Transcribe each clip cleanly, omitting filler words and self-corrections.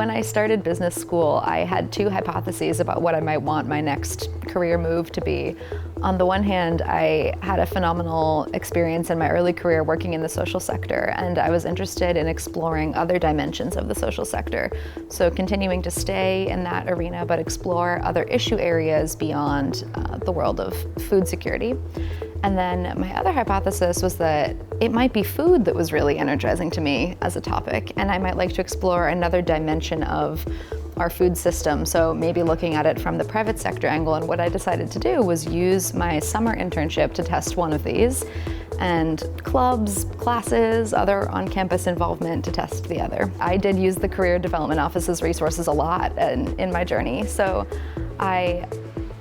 When I started business school, I had two hypotheses about what I might want my next career move to be. On the one hand, I had a phenomenal experience in my early career working in the social sector, and I was interested in exploring other dimensions of the social sector. So continuing to stay in that arena, but explore other issue areas beyond the world of food security. And then my other hypothesis was that it might be food that was really energizing to me as a topic, and I might like to explore another dimension of our food system. So maybe looking at it from the private sector angle, and what I decided to do was use my summer internship to test one of these, and clubs, classes, other on-campus involvement to test the other. I did use the Career Development Office's resources a lot in my journey, so I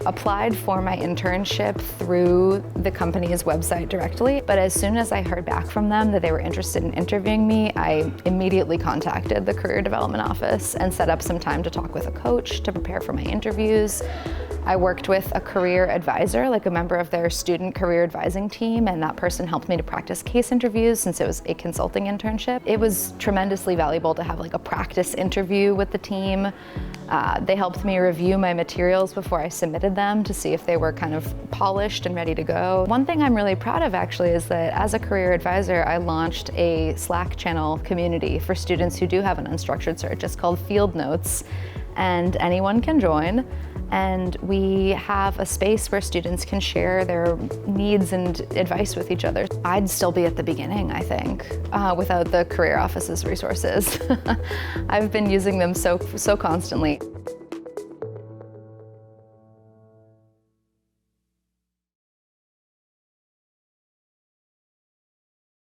applied for my internship through the company's website directly, but as soon as I heard back from them that they were interested in interviewing me, I immediately contacted the Career Development Office and set up some time to talk with a coach to prepare for my interviews. I worked with a career advisor, like a member of their student career advising team, and that person helped me to practice case interviews since it was a consulting internship. It was tremendously valuable to have like a practice interview with the team. They helped me review my materials before I submitted them to see if they were kind of polished and ready to go. One thing I'm really proud of actually is that as a career advisor, I launched a Slack channel community for students who do have an unstructured search. It's called Field Notes, and anyone can join. And we have a space where students can share their needs and advice with each other. I'd still be at the beginning, I think, without the Career Office's resources. I've been using them so constantly.